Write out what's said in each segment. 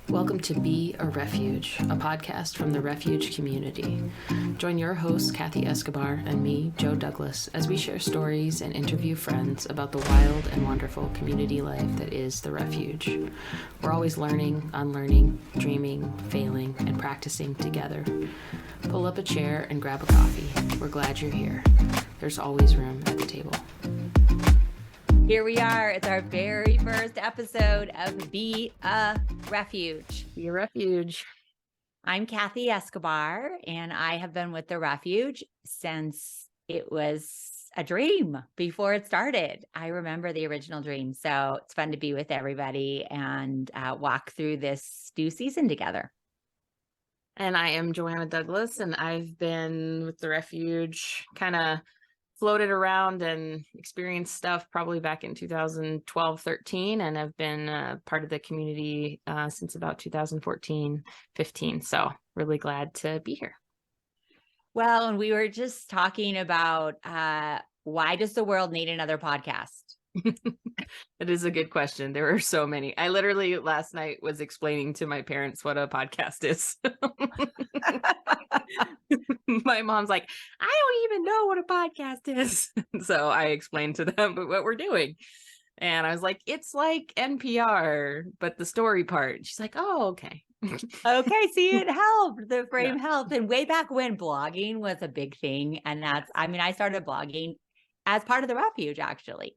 Welcome to Be a Refuge, a podcast from the Refuge Community. Join your host, Kathy Escobar, and me, Joe Douglas, as we share stories and interview friends about the wild and wonderful community life that is the Refuge. We're always learning, unlearning, dreaming, failing, and practicing together. Pull up a chair and grab a coffee. We're glad you're here. There's always room at the table. Here we are. It's our very first episode of Be a Refuge. Be a Refuge. I'm Kathy Escobar, and I have been with the Refuge since it was a dream before it started. I remember the original dream. So it's fun to be with everybody and walk through this new season together. And I am Joanna Douglas, and I've been with the Refuge, kind of floated around and experienced stuff probably back in 2012-13, and I've been part of the community since about 2014-15. So really glad to be here. Well, and we were just talking about why does the world need another podcast? That is a good question. There are so many. I literally last night was explaining to my parents what a podcast is. My mom's like, I don't even know what a podcast is. So I explained to them what we're doing. And I was like, it's like NPR, but the story part. She's like, oh, okay. Okay, see, it helped. The frame helped. And way back when blogging was a big thing. And I started blogging as part of the Refuge, actually.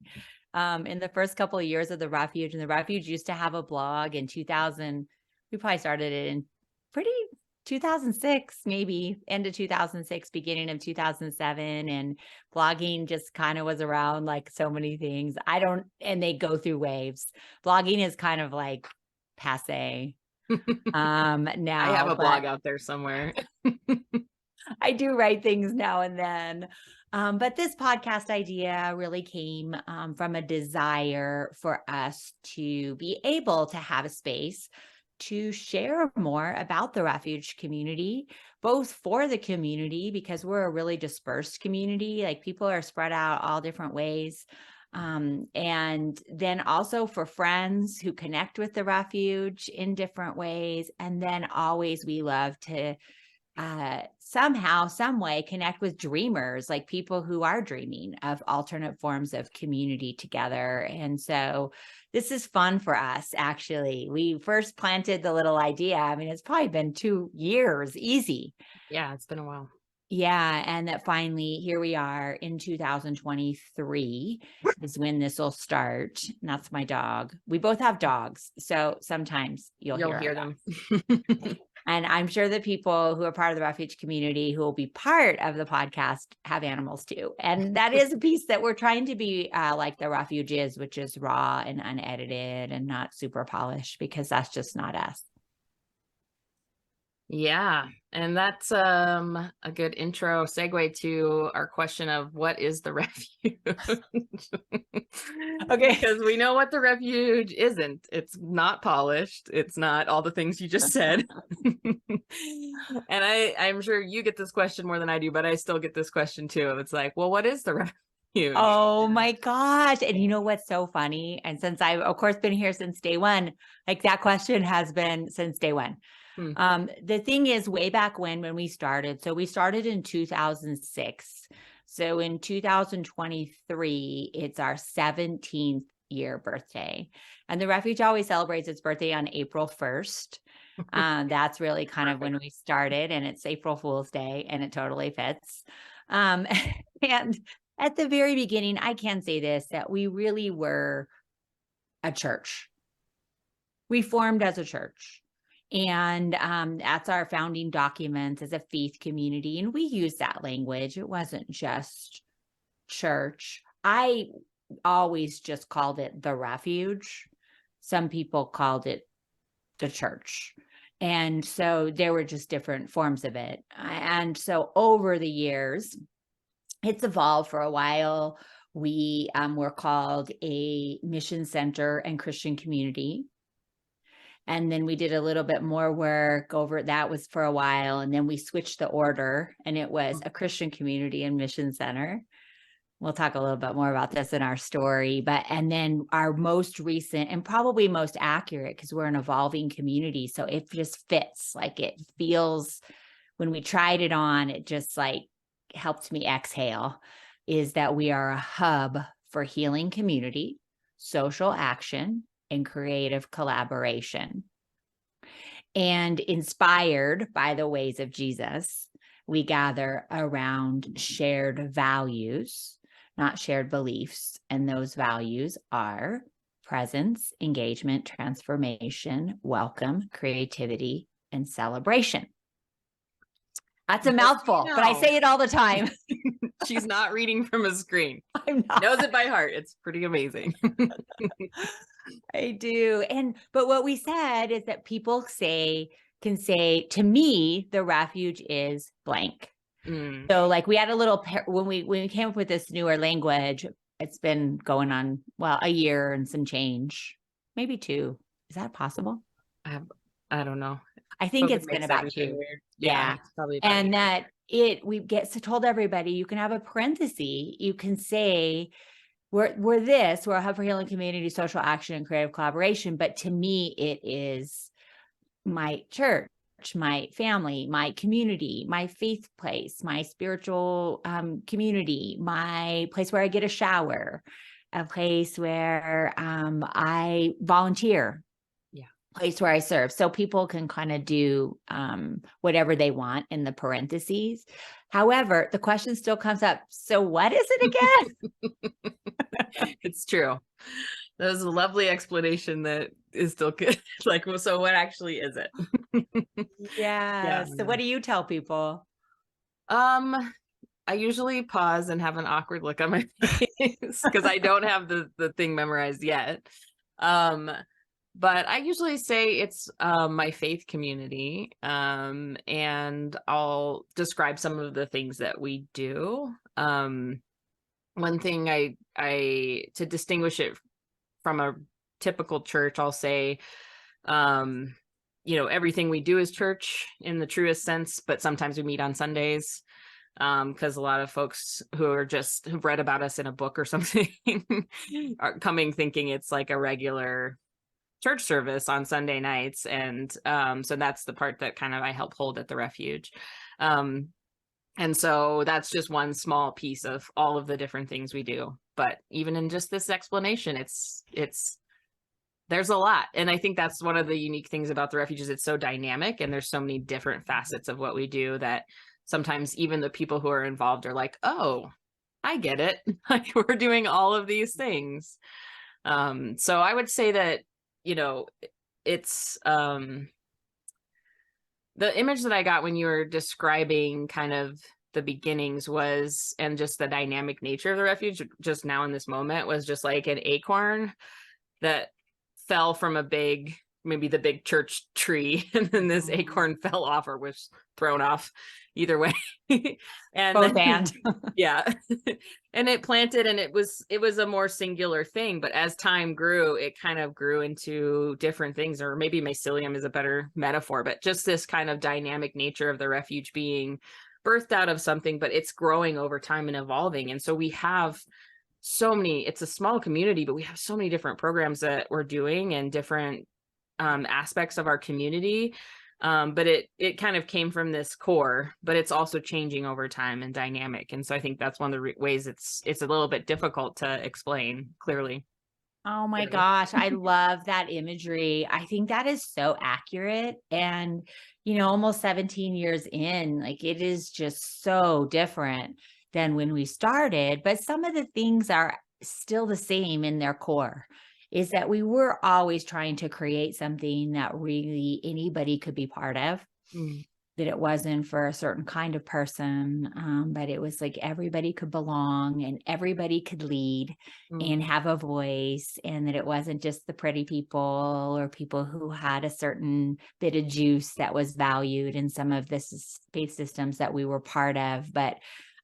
In the first couple of years of the Refuge, and the Refuge used to have a blog in 2000. We probably started it in 2006, maybe end of 2006, beginning of 2007. And blogging just kind of was around like so many things. And they go through waves. Blogging is kind of like passe. Now I have a blog out there somewhere. I do write things now and then. But this podcast idea really came from a desire for us to be able to have a space to share more about the Refuge community, both for the community, because we're a really dispersed community, like people are spread out all different ways. And then also for friends who connect with the Refuge in different ways. And then always we love to somehow, some way connect with dreamers, like people who are dreaming of alternate forms of community together. And so this is fun for us, actually. We first planted the little idea. I mean, it's probably been 2 years, easy. Yeah, it's been a while. Yeah. And that finally, here we are in 2023 is when this will start. And that's my dog. We both have dogs. So sometimes you'll hear them. And I'm sure the people who are part of the Refuge community who will be part of the podcast have animals too. And that is a piece that we're trying to be like the Refuge is, which is raw and unedited and not super polished, because that's just not us. Yeah. And that's a good intro segue to our question of what is the Refuge? Okay. Because we know what the Refuge isn't. It's not polished. It's not all the things you just said. And I'm sure you get this question more than I do, but I still get this question too. It's like, well, what is the Refuge? Oh my gosh. And you know what's so funny? And since I've, of course, been here since day one, like that question has been since day one. The thing is, way back when we started, so we started in 2006. So in 2023, it's our 17th year birthday. And the Refuge always celebrates its birthday on April 1st. That's really kind of when we started, and it's April Fool's Day, and it totally fits. And at the very beginning, I can say this, that we really were a church. We formed as a church. And that's our founding documents as a faith community. And we use that language. It wasn't just church. I always just called it the Refuge. Some people called it the church. And so there were just different forms of it. And so over the years, it's evolved. For a while. We were called a mission center and Christian community. And then we did a little bit more work over that was for a while. And then we switched the order, and it was a Christian community and mission center. we'll talk a little bit more about this in our story, and then our most recent and probably most accurate, because we're an evolving community. So it just fits, like it feels, when we tried it on, it just like helped me exhale, is that we are a hub for healing community, social action, and creative collaboration. And inspired by the ways of Jesus, we gather around shared values, not shared beliefs. And those values are presence, engagement, transformation, welcome, creativity, and celebration. That's a mouthful, but I say it all the time. She's not reading from a screen. I'm not. Knows it by heart. It's pretty amazing. I do. But what we said is that people can say, to me, the refuge is blank. So like we had a little, when we came up with this newer language, it's been going on, well, a year and some change, maybe 2. Is that possible? I don't know. I think it's been about 2. Yeah. Probably and that we told everybody, you can have a parenthesis. You can say, we're a hub for healing community, social action, and creative collaboration. But to me, it is my church, my family, my community, my faith place, my spiritual community, my place where I get a shower, a place where I volunteer, place where I serve. So people can kind of do whatever they want in the parentheses. However, the question still comes up. So what is it again? It's true. That was a lovely explanation that is still good. Like, well, so what actually is it? Yeah. So what do you tell people? I usually pause and have an awkward look on my face because I don't have the thing memorized yet. But I usually say it's my faith community, and I'll describe some of the things that we do. One thing I to distinguish it from a typical church, I'll say, everything we do is church in the truest sense, but sometimes we meet on Sundays. Because a lot of folks who've read about us in a book or something are coming thinking it's like a regular church service on Sunday nights. And so that's the part that kind of I help hold at the Refuge. And so that's just one small piece of all of the different things we do. But even in just this explanation, there's a lot. And I think that's one of the unique things about the Refuge is it's so dynamic and there's so many different facets of what we do that sometimes even the people who are involved are like, oh, I get it. Like we're doing all of these things. So I would say that, it's the image that I got when you were describing kind of the beginnings was, and just the dynamic nature of the Refuge just now in this moment was just like an acorn that fell from maybe the big church tree, and then this acorn fell off or was thrown off, either way. And both and yeah. And it planted, and it was a more singular thing, but as time grew, it kind of grew into different things, or maybe mycelium is a better metaphor, but just this kind of dynamic nature of the Refuge being birthed out of something, but it's growing over time and evolving. And so we have it's a small community, but we have so many different programs that we're doing and different aspects of our community. But it kind of came from this core, but it's also changing over time and dynamic. And so I think that's one of the ways it's a little bit difficult to explain clearly. Oh my gosh, I love that imagery. I think that is so accurate. And, almost 17 years in, like it is just so different than when we started. But some of the things are still the same in their core. Is that we were always trying to create something that really anybody could be part of, that it wasn't for a certain kind of person, but it was like everybody could belong and everybody could lead and have a voice, and that it wasn't just the pretty people or people who had a certain bit of juice that was valued in some of the space systems that we were part of. But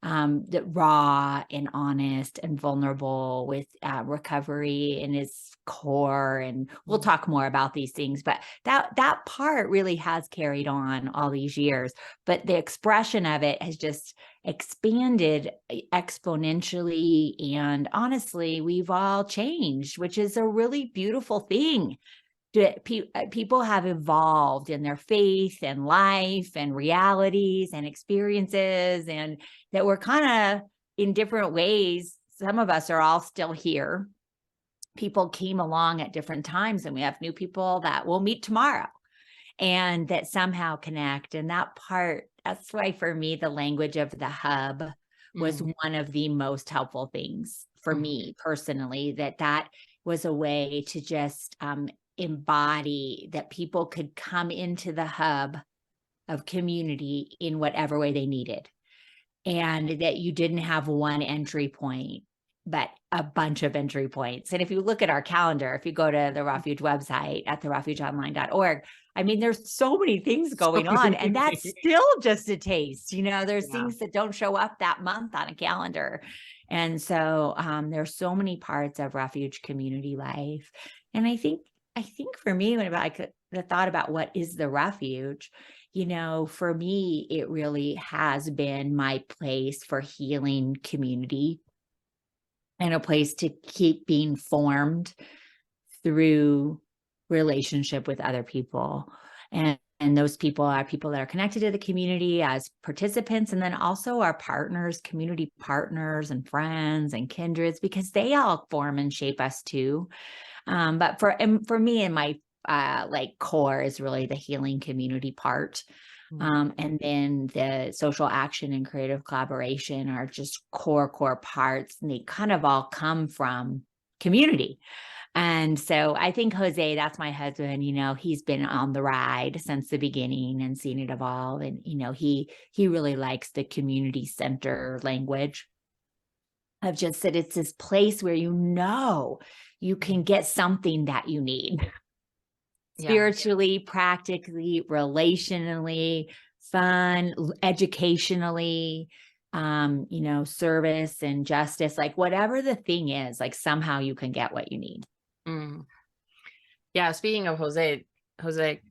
that raw and honest and vulnerable with recovery in its core. And we'll talk more about these things, but that part really has carried on all these years, but the expression of it has just expanded exponentially. And honestly, we've all changed, which is a really beautiful thing. People have evolved in their faith and life and realities and experiences, and that we're kind of in different ways. Some of us are all still here. People came along at different times, and we have new people that we'll meet tomorrow and that somehow connect. And that part, that's why for me, the language of the hub was one of the most helpful things for me personally, that was a way to just embody that people could come into the hub of community in whatever way they needed. And that you didn't have one entry point, but a bunch of entry points. And if you look at our calendar, if you go to the Refuge website at therefugeonline.org, I mean, there's so many things going on, and that's still just a taste. There's things that don't show up that month on a calendar. And so there's so many parts of Refuge community life. And I think for me, when the thought about what is the Refuge, for me, it really has been my place for healing community and a place to keep being formed through relationship with other people. And those people are people that are connected to the community as participants, and then also our partners, community partners and friends and kindreds, because they all form and shape us too. But for me, and my core is really the healing community part. And then the social action and creative collaboration are just core parts, and they kind of all come from community. And so I think Jose, that's my husband, he's been on the ride since the beginning and seen it evolve. And, he really likes the community center language of just that it's this place where you can get something that you need. Spiritually, practically, relationally, fun, educationally, service and justice, like whatever the thing is, like somehow you can get what you need. Yeah. Speaking of Jose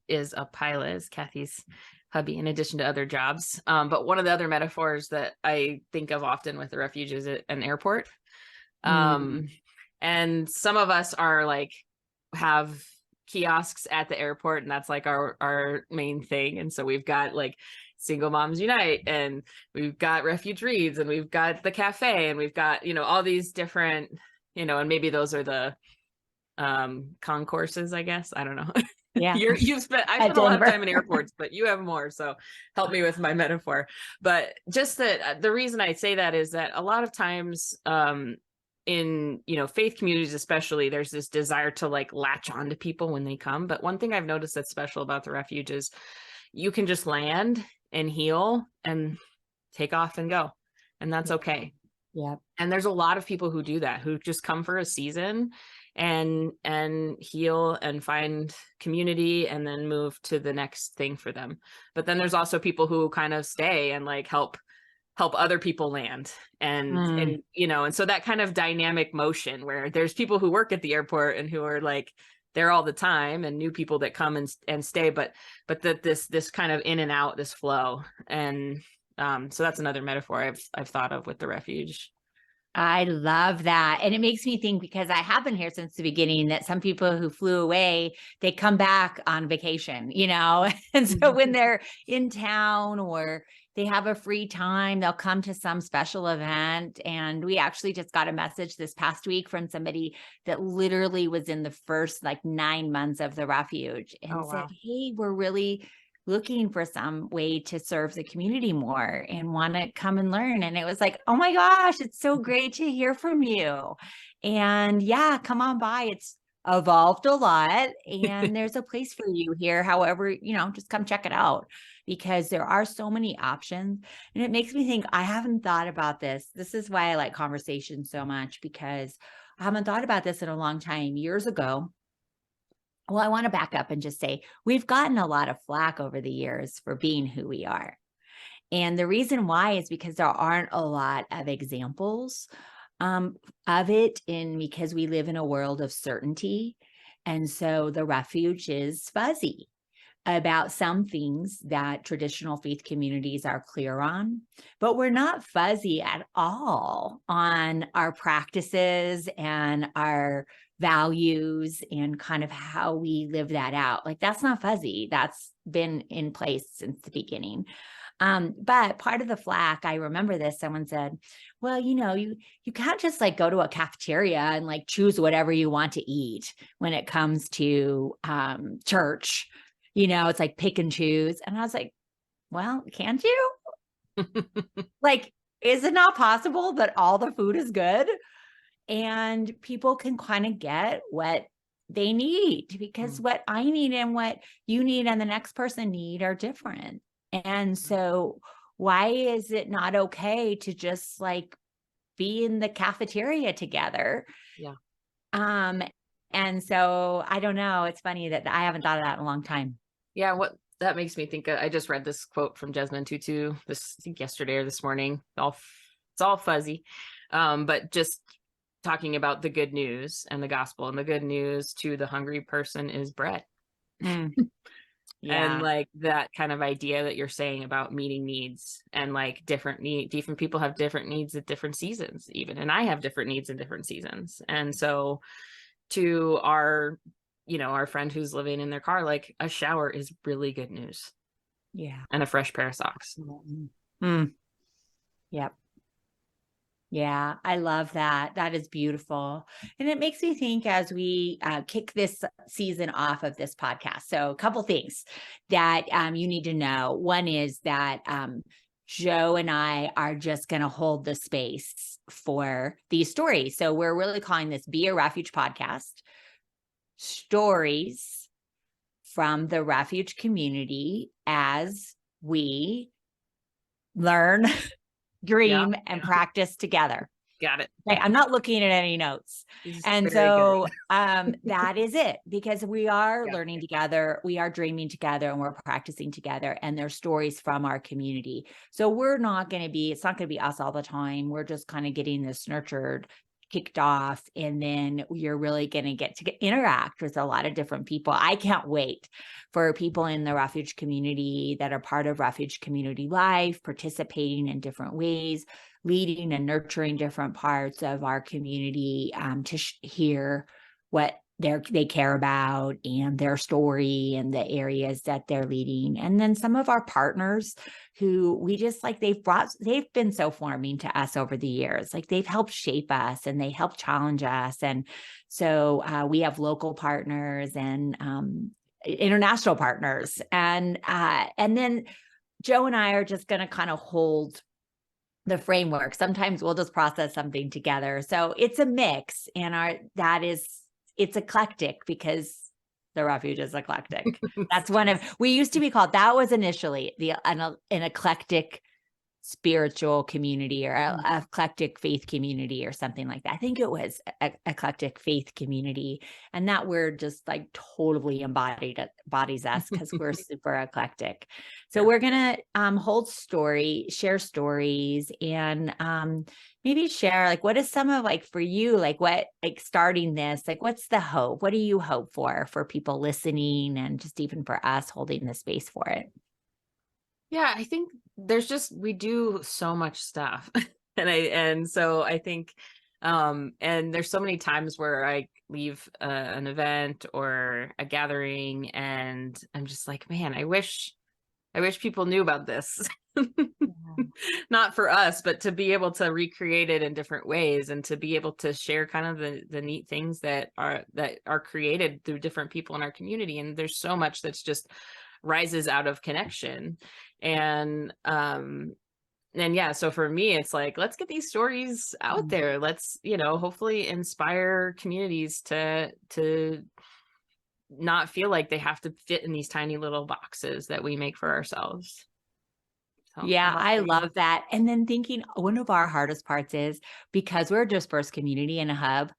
is a pilot, is Kathy's hubby, in addition to other jobs. But one of the other metaphors that I think of often with the Refuge is an airport. And some of us are have kiosks at the airport, and that's our main thing. And so we've got Single Moms Unite, and we've got Refuge Reads, and we've got the cafe, and we've got all these different and maybe those are the concourses, I guess. I don't know. Yeah. I've spent a lot of time in airports, but you have more, so help me with my metaphor. But just that the reason I say that is that a lot of times in faith communities especially, there's this desire to latch on to people when they come. But one thing I've noticed that's special about the Refuge is you can just land and heal and take off and go, and that's okay. And there's a lot of people who do that, who just come for a season and heal and find community and then move to the next thing for them. But then there's also people who kind of stay and help other people land, and so that kind of dynamic motion where there's people who work at the airport and who are there all the time, and new people that come and stay, but that this kind of in and out, this flow. And so that's another metaphor I've thought of with the Refuge. I love that. And it makes me think, because I have been here since the beginning, that some people who flew away, they come back on vacation, and so when they're in town or they have a free time, they'll come to some special event. And we actually just got a message this past week from somebody that literally was in the first 9 months of the Refuge and said, hey, we're really looking for some way to serve the community more and want to come and learn. And it was oh my gosh, it's so great to hear from you. And come on by. It's evolved a lot, and there's a place for you here. However, just come check it out, because there are so many options. And it makes me think, I haven't thought about this. This is why I like conversation so much, because I haven't thought about this in a long time. Years ago, well, I want to back up and just say we've gotten a lot of flack over the years for being who we are. And the reason why is because there aren't a lot of examples of it, because we live in a world of certainty. And so the refuge is fuzzy about some things that traditional faith communities are clear on, but we're not fuzzy at all on our practices and our values and kind of how we live that out. Like, that's not fuzzy. That's been in place since the beginning. But part of the flack, I remember this, someone said, well, you can't just like go to a cafeteria and like choose whatever you want to eat when it comes to church. It's like pick and choose. And I was like, well, can't you? Like, is it not possible that all the food is good and people can kind of get what they need? Because what I need and what you need and the next person need are different. And so why is it not okay to just like be in the cafeteria together? Yeah. And so I don't know. It's funny that I haven't thought of that in a long time. Yeah. What that makes me think of, I just read this quote from Desmond Tutu I think yesterday or this morning. It's all fuzzy. But just talking about the good news and the gospel, and the good news to the hungry person is bread. Yeah. And like that kind of idea that you're saying about meeting needs, and like different people have different needs at different seasons even. And I have different needs in different seasons. And so to our friend who's living in their car, like a shower is really good news. Yeah. And a fresh pair of socks. Yep. Yeah, I love that. That is beautiful. And it makes me think as we kick this season off of this podcast. So a couple things that you need to know. One is that Joe and I are just going to hold the space for these stories. So we're really calling this Be a Refuge Podcast, stories from the Refuge community as we learn, dream, and practice together. Got it. Right. I'm not looking at any notes. And so that is it, because we are learning together, we are dreaming together, and we're practicing together, and there's stories from our community. So it's not going to be us all the time. We're just kind of getting this nurtured, kicked off, and then you're really going to get interact with a lot of different people. I can't wait for people in the Refuge community that are part of Refuge community life, participating in different ways, leading and nurturing different parts of our community, to hear what they care about and their story and the areas that they're leading. And then some of our partners who we just like, they've been so forming to us over the years. Like, they've helped shape us and they help challenge us. And so we have local partners and international partners. And then Joe and I are just going to kind of hold the framework. Sometimes we'll just process something together. So it's a mix, and it's eclectic because the Refuge is eclectic. That's we used to be called, that was initially an eclectic spiritual community, or eclectic faith community, or something like that. I think it was eclectic faith community. And that word just like totally embodies us, because we're super eclectic. So we're going to share stories, and maybe share like, what is some of like for you, like what, like starting this, like what's the hope? What do you hope for people listening, and just even for us holding the space for it? Yeah, I think we do so much stuff. and so I think, and there's so many times where I leave an event or a gathering, and I'm just like, man, I wish people knew about this. Not for us, but to be able to recreate it in different ways, and to be able to share kind of the neat things that are created through different people in our community. And there's so much that's just rises out of connection. And yeah, so for me, it's like, let's get these stories out there. Let's, hopefully inspire communities to not feel like they have to fit in these tiny little boxes that we make for ourselves. So, yeah, I love that. And then thinking, one of our hardest parts is, because we're a dispersed community and a hub,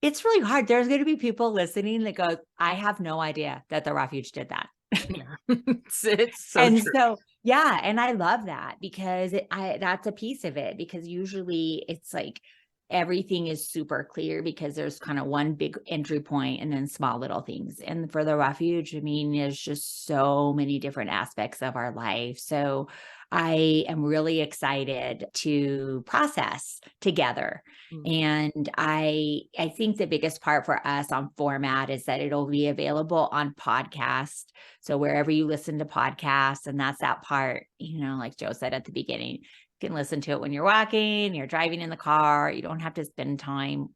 it's really hard. There's going to be people listening that go, I have no idea that the Refuge did that. Yeah. It's so And true. so, yeah. And I love that because that's a piece of it, because usually it's like everything is super clear because there's kind of one big entry point and then small little things. And for the refuge, I mean, there's just so many different aspects of our life. So I am really excited to process together. And I think the biggest part for us on format is that it'll be available on podcast. So wherever you listen to podcasts, and that's that part, like Joe said at the beginning, you can listen to it when you're walking, you're driving in the car. You don't have to spend time,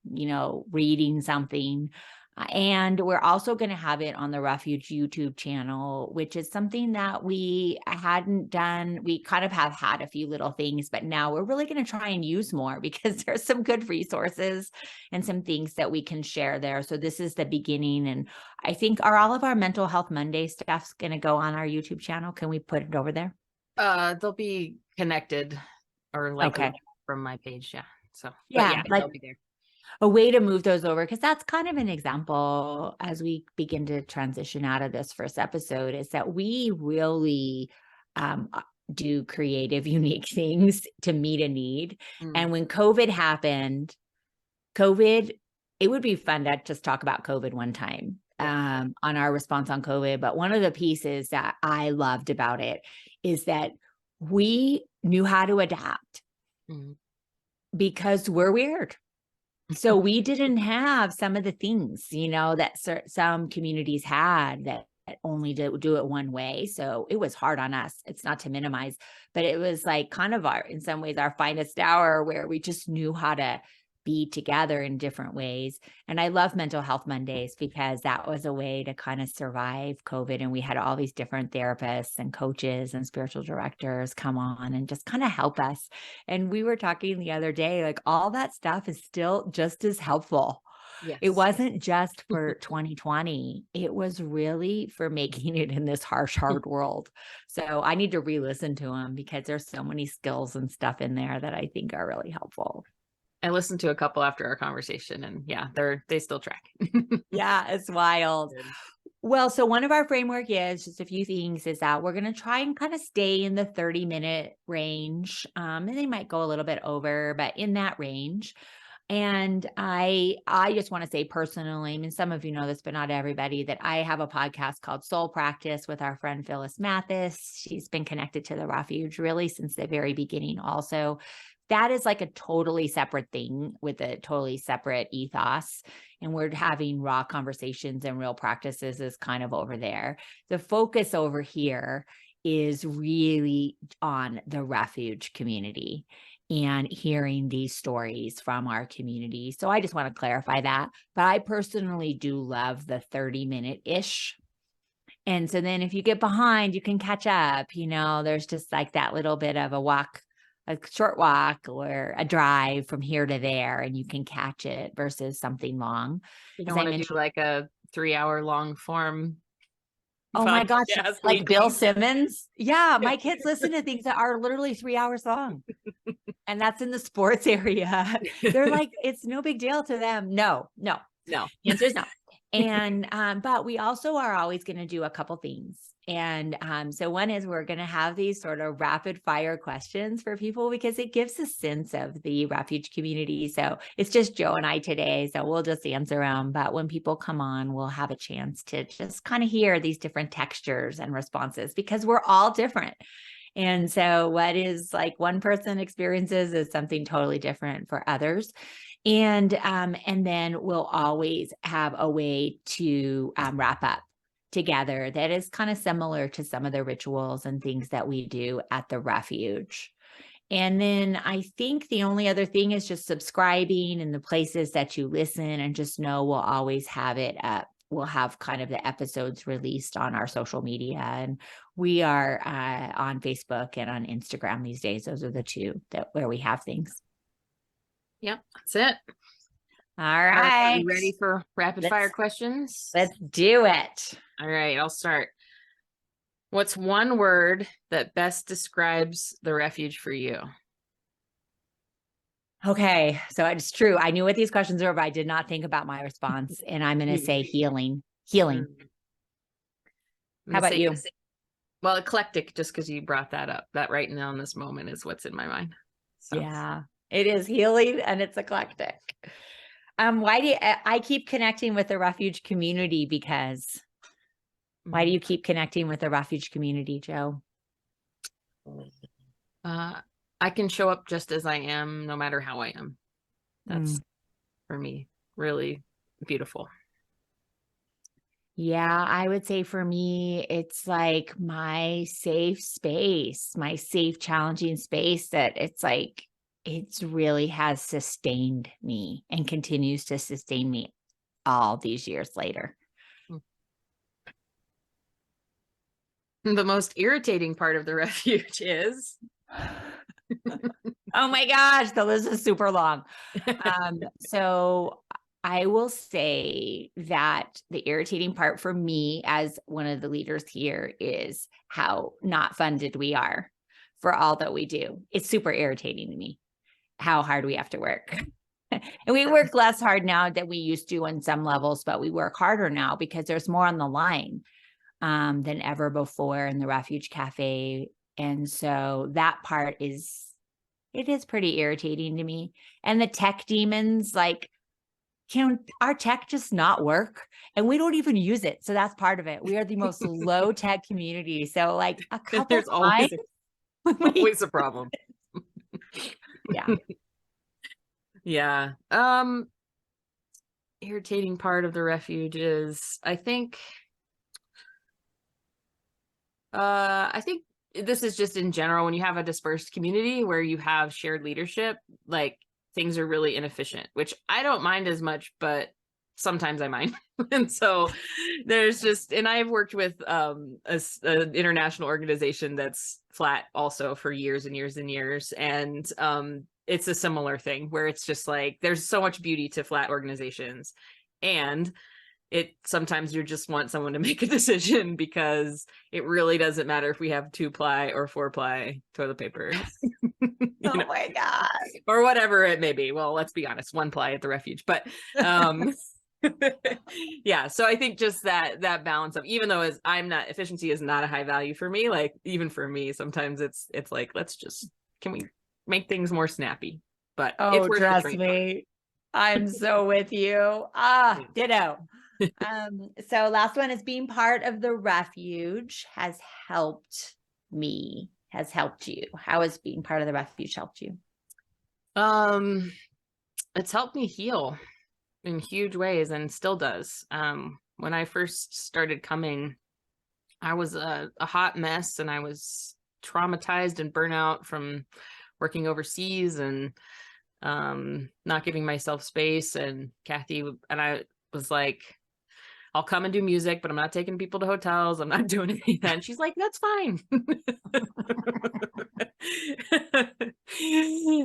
reading something. And we're also going to have it on the Refuge YouTube channel, which is something that we hadn't done. We kind of have had a few little things, but now we're really going to try and use more because there's some good resources and some things that we can share there. So this is the beginning. And I think all of our Mental Health Monday stuff's going to go on our YouTube channel. Can we put it over there? They'll be connected or like from my page. Yeah. So yeah, they'll be there. A way to move those over, because that's kind of an example as we begin to transition out of this first episode, is that we really do creative, unique things to meet a need. And when COVID happened, it would be fun to just talk about COVID one time on our response on COVID. But one of the pieces that I loved about it is that we knew how to adapt because we're weird. So we didn't have some of the things, that some communities had that only do it one way. So it was hard on us. It's not to minimize, but it was like kind of in some ways, our finest hour where we just knew how to be together in different ways. And I love Mental Health Mondays because that was a way to kind of survive COVID. And we had all these different therapists and coaches and spiritual directors come on and just kind of help us. And we were talking the other day, like all that stuff is still just as helpful. Yes. It wasn't just for 2020. It was really for making it in this harsh, hard world. So I need to re-listen to them because there's so many skills and stuff in there that I think are really helpful. I listened to a couple after our conversation, and yeah, they still track. Yeah, it's wild. Well, so one of our framework is just a few things is that we're going to try and kind of stay in the 30-minute range. And they might go a little bit over, but in that range. And I just want to say personally, I mean, some of you know this, but not everybody, that I have a podcast called Soul Practice with our friend Phyllis Mathis. She's been connected to the Refuge really since the very beginning also. That is like a totally separate thing with a totally separate ethos. And we're having raw conversations and real practices is kind of over there. The focus over here is really on the Refuge community and hearing these stories from our community. So I just want to clarify that. But I personally do love the 30-minute-ish. And so then if you get behind, you can catch up. There's just like that little bit of a short walk or a drive from here to there, and you can catch it versus something long. You don't want to do like a 3-hour long form. Oh my gosh, like Bill Simmons. Yeah, my kids listen to things that are literally 3 hours long. And that's in the sports area. They're like, it's no big deal to them. No. The answer is no. And, but we also are always going to do a couple things. And so one is we're going to have these sort of rapid fire questions for people because it gives a sense of the Refuge community. So it's just Joe and I today. So we'll just answer them. But when people come on, we'll have a chance to just kind of hear these different textures and responses because we're all different. And so what is like one person experiences is something totally different for others. And then we'll always have a way to wrap up together that is kind of similar to some of the rituals and things that we do at the Refuge. And then I think the only other thing is just subscribing in the places that you listen, and just know we'll always have it up. We'll have kind of the episodes released on our social media, and we are on Facebook and on Instagram these days. Those are the two where we have things. Yep, that's it. All right. Are you ready for rapid fire questions? Let's do it. All right, I'll start. What's one word that best describes the Refuge for you? Okay, so it's true. I knew what these questions were, but I did not think about my response. And I'm going to say healing. Healing. How about you? Well, eclectic, just because you brought that up. That right now in this moment is what's in my mind. So. Yeah, it is healing and it's eclectic. Why do I keep connecting with the Refuge community? Because why do you keep connecting with the Refuge community, Joe? I can show up just as I am, no matter how I am. That's for me really beautiful. Yeah, I would say for me, it's like my safe space, my safe, challenging space that it's like, it's really has sustained me and continues to sustain me all these years later. The most irritating part of the refuge is... Oh my gosh, the list is super long. So I will say that the irritating part for me as one of the leaders here is how not funded we are for all that we do. It's super irritating to me how hard we have to work. And we work less hard now than we used to on some levels, but we work harder now because there's more on the line than ever before in the Refuge Cafe. And so that part is pretty irritating to me. And the tech demons, like, can our tech just not work? And we don't even use it. So that's part of it. We are the most low tech community. So like a couple there's times, always a problem. Yeah. Yeah. Irritating part of the refuge is, I think this is just in general, when you have a dispersed community where you have shared leadership, like things are really inefficient, which I don't mind as much, but sometimes I mind. And so there's just, and I've worked with an international organization that's flat also for years and years and years. And it's a similar thing where it's just like, there's so much beauty to flat organizations. And sometimes you just want someone to make a decision because it really doesn't matter if we have 2-ply or 4-ply toilet paper. Oh my God. Or whatever it may be. Well, let's be honest, 1-ply at the refuge. But yeah, so I think just that balance of, even though efficiency is not a high value for me, like even for me, sometimes it's like, can we make things more snappy? But it's worth trust me. I'm so with you. Ditto. So last one is being part of the refuge has helped me, has helped you. How has being part of the refuge helped you? It's helped me heal in huge ways and still does. When I first started coming, I was a hot mess and I was traumatized and burnout from working overseas and not giving myself space. And Kathy and I was like, I'll come and do music, but I'm not taking people to hotels. I'm not doing any of that. And she's like, that's fine.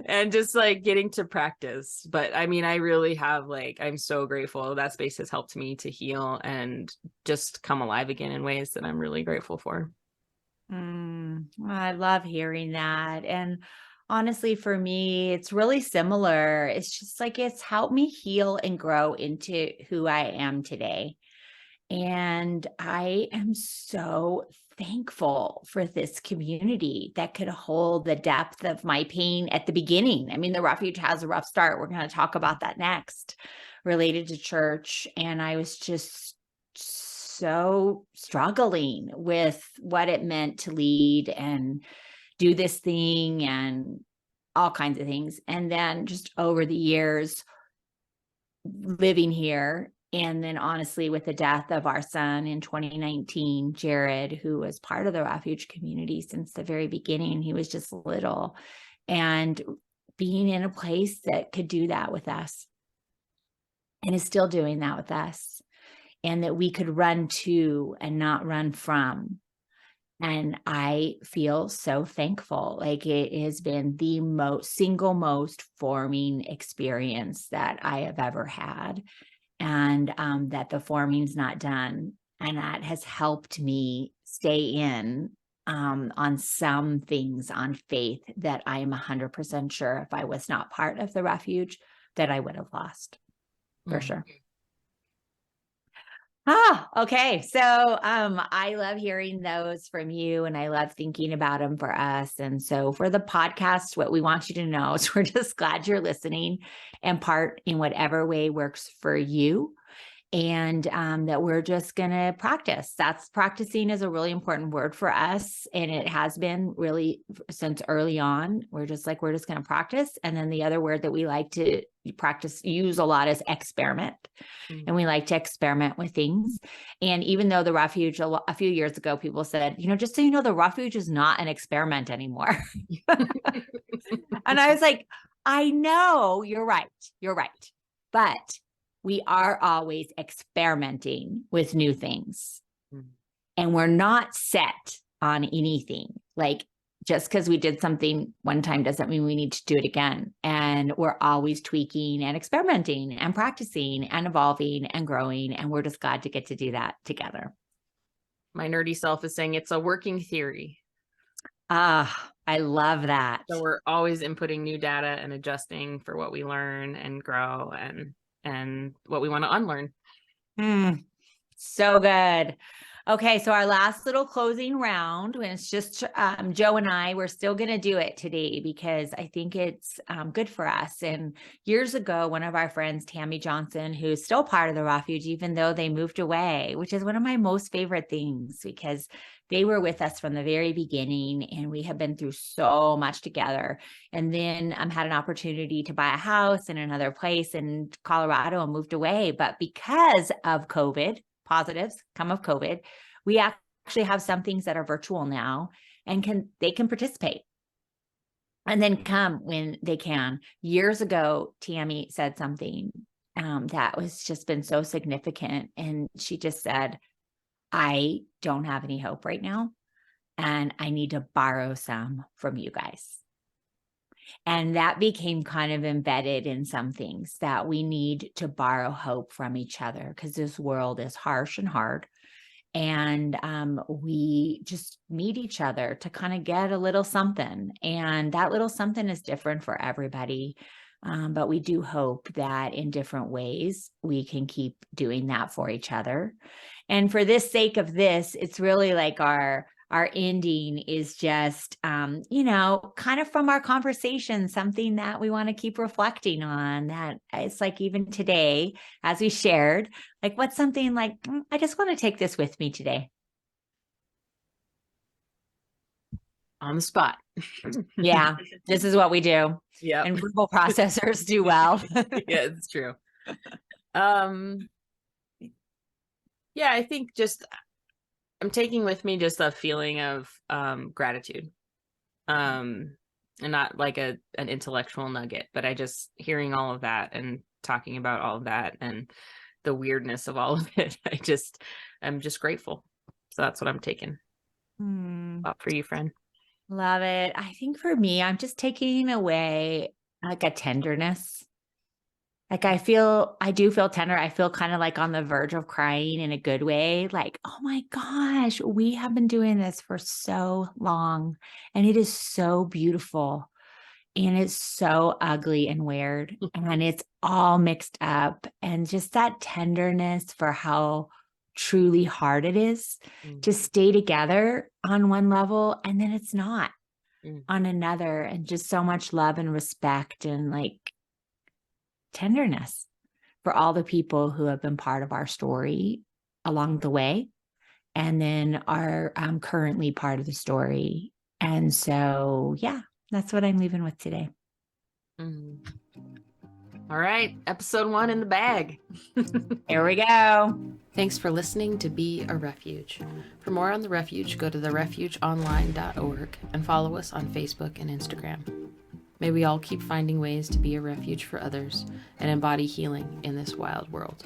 And just like getting to practice. But I mean, I really have, like, I'm so grateful. That space has helped me to heal and just come alive again in ways that I'm really grateful for. I love hearing that. And honestly, for me, it's really similar. It's just like, it's helped me heal and grow into who I am today. And I am so thankful for this community that could hold the depth of my pain at the beginning. I mean, the refuge has a rough start. We're going to talk about that next, related to church. And I was just so struggling with what it meant to lead and do this thing and all kinds of things. And then just over the years living here, and then honestly, with the death of our son in 2019, Jared, who was part of the refuge community since the very beginning, he was just little, and being in a place that could do that with us and is still doing that with us, and that we could run to and not run from. And I feel so thankful. Like, it has been the single most forming experience that I have ever had. And that the forming's not done. And that has helped me stay in on some things on faith that I am 100% sure if I was not part of the refuge that I would have lost, for sure. Okay. So, I love hearing those from you and I love thinking about them for us. And so for the podcast, what we want you to know is we're just glad you're listening and part in whatever way works for you. And that we're just going to practice. That's practicing is a really important word for us. And it has been really since early on. We're just going to practice. And then the other word that we like to use a lot is experiment. And we like to experiment with things. And even though the Refuge, a few years ago, people said, just so you know, the Refuge is not an experiment anymore. And I was like, I know, you're right. But we are always experimenting with new things. And we're not set on anything. Like just because we did something one time doesn't mean we need to do it again. And we're always tweaking and experimenting and practicing and evolving and growing. And we're just glad to get to do that together. My nerdy self is saying it's a working theory. I love that. So we're always inputting new data and adjusting for what we learn and grow and what we want to unlearn. So good. Okay, so our last little closing round, when it's just Joe and I, we're still going to do it today because I think it's good for us. And years ago, one of our friends, Tammy Johnson, who's still part of the Refuge, even though they moved away, which is one of my most favorite things because they were with us from the very beginning and we have been through so much together. And then had an opportunity to buy a house in another place in Colorado and moved away. But because of COVID, positives come of COVID, we actually have some things that are virtual now and they can participate and then come when they can. Years ago, Tammy said something that was just been so significant. And she just said, I don't have any hope right now. And I need to borrow some from you guys. And that became kind of embedded in some things that we need to borrow hope from each other because this world is harsh and hard. And we just meet each other to kind of get a little something. And that little something is different for everybody. But we do hope that in different ways, we can keep doing that for each other. And for this sake of this, it's really like our ending is just, kind of from our conversation, something that we want to keep reflecting on. That it's like even today, as we shared, like what's something like, I just want to take this with me today. On the spot. Yeah, this is what we do. Yeah. And verbal processors do well. Yeah, it's true. Yeah, I think just I'm taking with me just a feeling of gratitude. And not like an intellectual nugget, but I just hearing all of that and talking about all of that and the weirdness of all of it. I'm just grateful. So that's what I'm taking. Up for you, friend. Love it. I think for me, I'm just taking away like a tenderness. Like I do feel tender. I feel kind of like on the verge of crying in a good way. Like, oh my gosh, we have been doing this for so long and it is so beautiful and it's so ugly and weird and it's all mixed up. And just that tenderness for how truly hard it is to stay together on one level and then it's not on another, and just so much love and respect and like tenderness for all the people who have been part of our story along the way and then are currently part of the story. And so, yeah, that's what I'm leaving with today. All right. Episode 1 in the bag. Here we go. Thanks for listening to Be a Refuge. For more on the Refuge, go to therefugeonline.org and follow us on Facebook and Instagram. May we all keep finding ways to be a refuge for others and embody healing in this wild world.